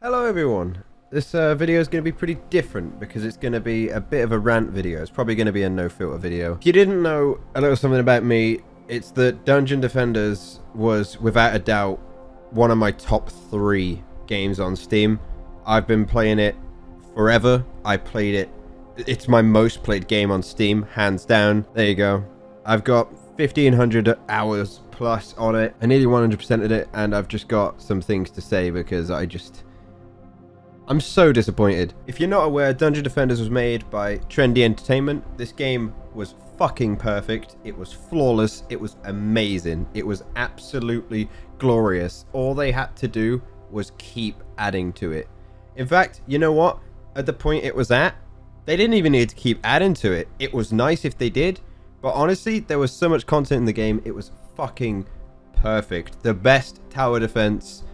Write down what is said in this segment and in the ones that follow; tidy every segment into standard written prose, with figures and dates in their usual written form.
Hello everyone. This video is going to be pretty different because it's going to be a bit of a rant video. It's probably going to be a no filter video. If you didn't know a little something about me, it's that Dungeon Defenders was without a doubt one of my top 3 games on Steam. I've been playing it forever. I played it. It's my most played game on Steam, hands down. There you go. I've got 1,500 hours plus on it. I nearly 100%ed it, and I've just got some things to say because I'm so disappointed. If you're not aware, Dungeon Defenders was made by Trendy Entertainment. This game was fucking perfect. It was flawless. It was amazing. It was absolutely glorious. All they had to do was keep adding to it. In fact, you know what? At the point it was at, they didn't even need to keep adding to it. It was nice if they did, but honestly, there was so much content in the game. It was fucking perfect. The best tower defense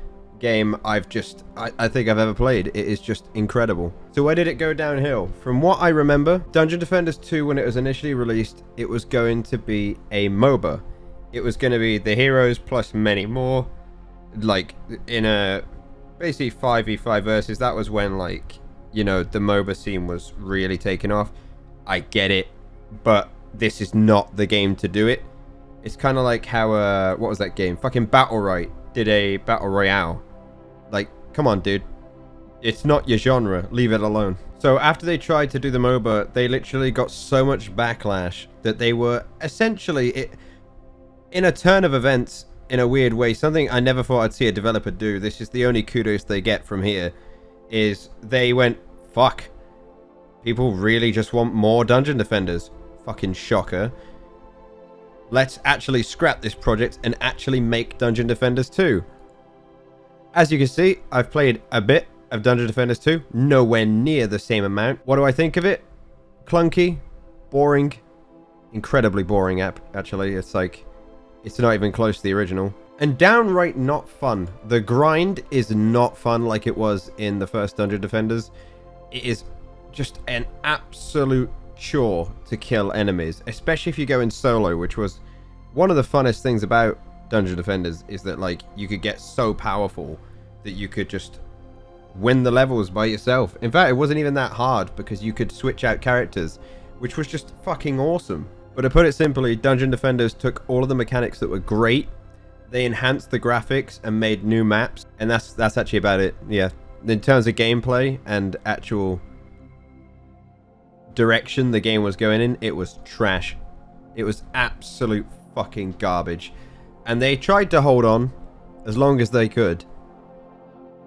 game I think I've ever played. It is just incredible. So where did it go downhill? From what I remember, Dungeon Defenders 2, when it was initially released, it was going to be a MOBA. It was going to be the heroes plus many more, like in a basically 5v5 versus. That was when, like, you know, the MOBA scene was really taking off. I get it, but this is not the game to do it. It's kind of like how what was that game? Fucking Battlerite did a battle royale. Like, come on, dude. It's not your genre. Leave it alone. So after they tried to do the MOBA, they literally got so much backlash that they were essentially, in a turn of events, in a weird way, something I never thought I'd see a developer do. This is the only kudos they get from here, is they went, fuck. People really just want more Dungeon Defenders. Fucking shocker. Let's actually scrap this project and actually make Dungeon Defenders 2. As you can see, I've played a bit of Dungeon Defenders 2, nowhere near the same amount. What do I think of it? Clunky, boring, incredibly boring actually. It's like, it's not even close to the original. And downright not fun. The grind is not fun like it was in the first Dungeon Defenders. It is just an absolute chore to kill enemies, especially if you go in solo, which was one of the funnest things about Dungeon Defenders, is that, like, you could get so powerful that you could just win the levels by yourself. In fact, it wasn't even that hard because you could switch out characters, which was just fucking awesome. But to put it simply, Dungeon Defenders took all of the mechanics that were great, they enhanced the graphics and made new maps, and that's actually about it. Yeah, in terms of gameplay and actual direction the game was going in, it was trash. It was absolute fucking garbage. And they tried to hold on as long as they could.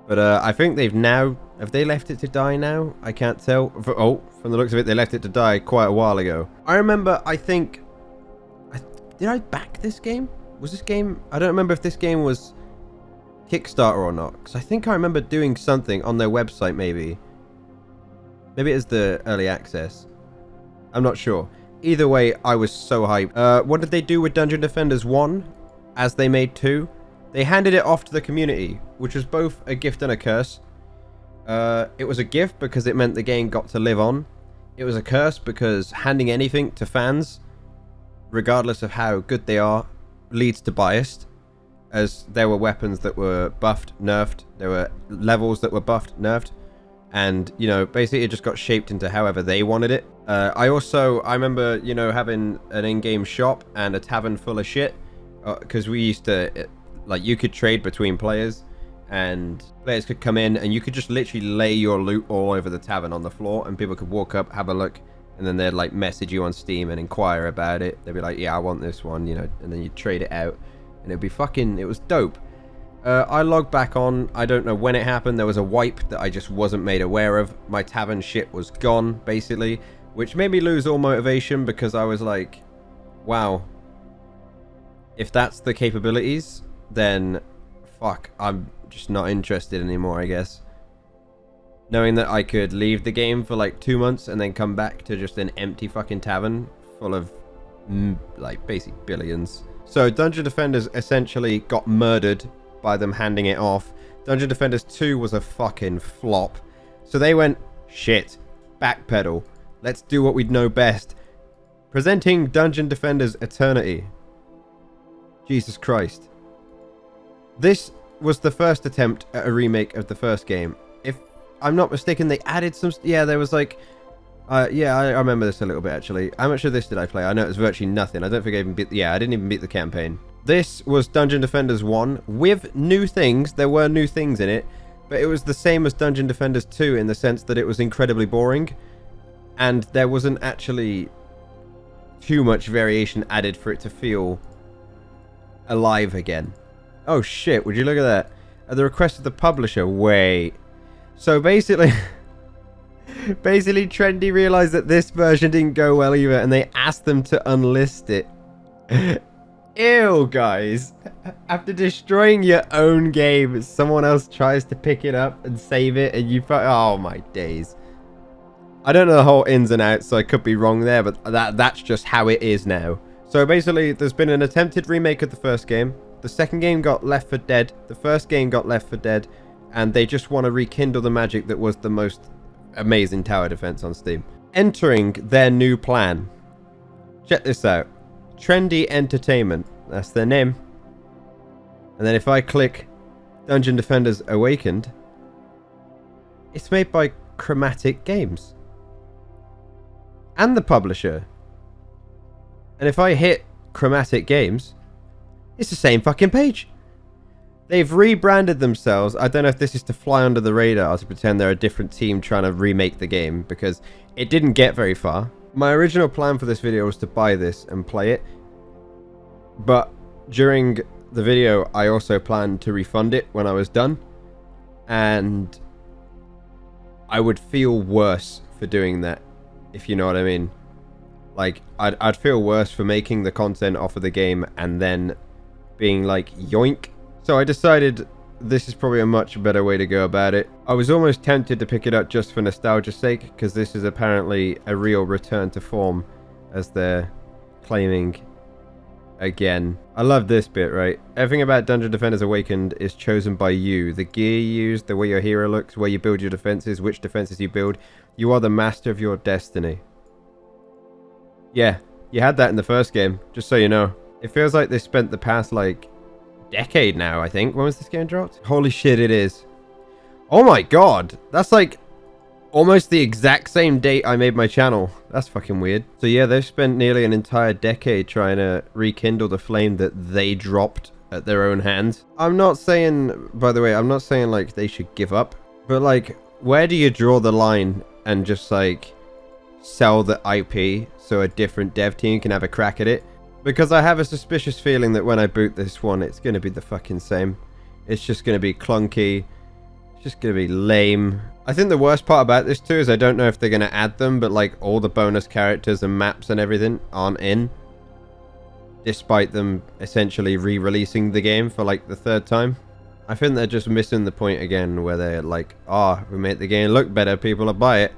But I think they've now... Have they left it to die now? I can't tell. Oh, from the looks of it, they left it to die quite a while ago. I remember, I think... Did I back this game? Was this game... I don't remember if this game was Kickstarter or not. Because I think I remember doing something on their website, maybe. Maybe it was the early access. I'm not sure. Either way, I was so hyped. What did they do with Dungeon Defenders 1? As they made 2, they handed it off to the community, which was both a gift and a curse. It was a gift because it meant the game got to live on. It was a curse because handing anything to fans, regardless of how good they are, leads to bias, as there were weapons that were buffed, nerfed, there were levels that were buffed, nerfed, and, you know, basically it just got shaped into however they wanted it. I remember, you know, having an in-game shop and a tavern full of shit. Because we used to, like, you could trade between players, and players could come in and you could just literally lay your loot all over the tavern on the floor, and people could walk up, have a look, and then they'd, like, message you on Steam and inquire about it. They'd be like, yeah, I want this one, you know, and then you'd trade it out, and it'd be fucking, it was dope. I logged back on. I don't know when it happened. There was a wipe that I just wasn't made aware of. My tavern shit was gone, basically, which made me lose all motivation because I was like, wow. If that's the capabilities, then fuck, I'm just not interested anymore, I guess. Knowing that I could leave the game for like 2 months and then come back to just an empty fucking tavern full of, like, basic billions. So Dungeon Defenders essentially got murdered by them handing it off. Dungeon Defenders 2 was a fucking flop. So they went, shit, backpedal. Let's do what we know best. Presenting Dungeon Defenders Eternity. Jesus Christ. This was the first attempt at a remake of the first game. I'm not mistaken, they added some... Yeah, there was like... yeah, I remember this a little bit, actually. How much of this did I play? I know it was virtually nothing. I don't think I even beat... Yeah, I didn't even beat the campaign. This was Dungeon Defenders 1 with new things. There were new things in it, but it was the same as Dungeon Defenders 2 in the sense that it was incredibly boring, and there wasn't actually too much variation added for it to feel alive again. Oh shit, would you look at that? At the request of the publisher, wait. So basically... Basically, Trendy realized that this version didn't go well either, and they asked them to unlist it. Ew, guys. After destroying your own game, someone else tries to pick it up and save it, and you... Oh, my days. I don't know the whole ins and outs, so I could be wrong there, but that's just how it is now. So basically, there's been an attempted remake of the first game. The second game got Left 4 Dead. The first game got Left 4 Dead, and they just want to rekindle the magic that was the most amazing tower defense on Steam. Entering their new plan. Check this out. Trendy Entertainment. That's their name. And then if I click Dungeon Defenders Awakened, it's made by Chromatic Games. And the publisher. And if I hit Chromatic Games, it's the same fucking page. They've rebranded themselves. I don't know if this is to fly under the radar, to pretend they're a different team trying to remake the game, because it didn't get very far. My original plan for this video was to buy this and play it, but during the video I also planned to refund it when I was done, and I would feel worse for doing that, if you know what I mean. Like, I'd feel worse for making the content off of the game and then being like, yoink. So I decided this is probably a much better way to go about it. I was almost tempted to pick it up just for nostalgia's sake, because this is apparently a real return to form, as they're claiming again. I love this bit, right? Everything about Dungeon Defenders Awakened is chosen by you. The gear you use, the way your hero looks, where you build your defenses, which defenses you build. You are the master of your destiny. Yeah, you had that in the first game, just so you know. It feels like they spent the past, like, decade now, I think. When was this game dropped? Holy shit, it is. Oh my god, that's like almost the exact same date I made my channel. That's fucking weird. So yeah, they've spent nearly an entire decade trying to rekindle the flame that they dropped at their own hands. I'm not saying, by the way, I'm not saying like they should give up, but like, where do you draw the line and just like sell the IP so a different dev team can have a crack at it? Because I have a suspicious feeling that when I boot this one, it's going to be the fucking same. It's just going to be clunky. It's just going to be lame. I think the worst part about this too is I don't know if they're going to add them, but like all the bonus characters and maps and everything aren't in. Despite them essentially re-releasing the game for like the third time. I think they're just missing the point again where they're like, we made the game look better, people will buy it.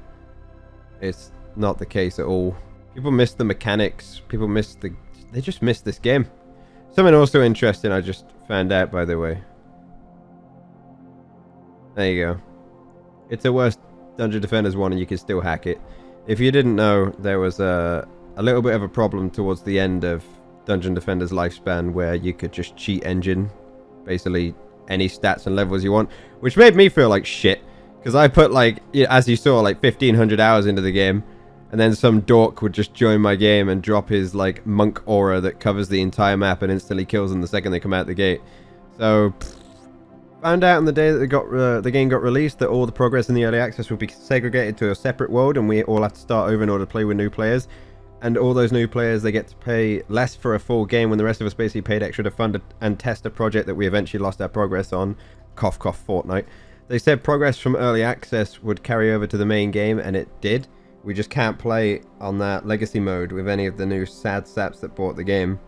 It's not the case at all. People miss the mechanics. People miss the... They just missed this game. Something also interesting I just found out, by the way. There you go. It's a worse Dungeon Defenders 1 and you can still hack it. If you didn't know, there was a little bit of a problem towards the end of Dungeon Defenders lifespan where you could just cheat engine basically any stats and levels you want, which made me feel like shit, because I put like, as you saw, like 1500 hours into the game. And then some dork would just join my game and drop his, like, monk aura that covers the entire map and instantly kills them the second they come out the gate. So, found out on the day that the game got released that all the progress in the early access would be segregated to a separate world, and we all have to start over in order to play with new players. And all those new players, they get to pay less for a full game when the rest of us basically paid extra to fund and test a project that we eventually lost our progress on. Cough, cough, Fortnite. They said progress from early access would carry over to the main game, and it did. We just can't play on that legacy mode with any of the new sad saps that bought the game.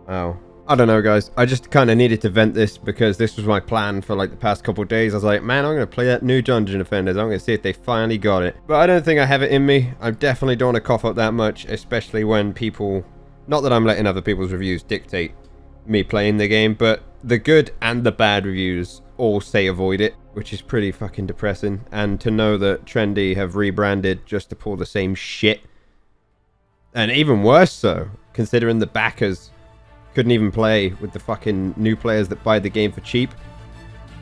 Oh. I don't know, guys. I just kind of needed to vent this because this was my plan for like the past couple of days. I was like, man, I'm going to play that new Dungeon Defenders. I'm going to see if they finally got it. But I don't think I have it in me. I definitely don't want to cough up that much, especially when people... Not that I'm letting other people's reviews dictate me playing the game, but the good and the bad reviews all say avoid it, which is pretty fucking depressing. And to know that Trendy have rebranded just to pull the same shit, and even worse so, considering the backers couldn't even play with the fucking new players that buy the game for cheap.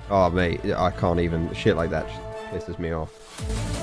Oh, mate, I can't even... Shit like that just pisses me off.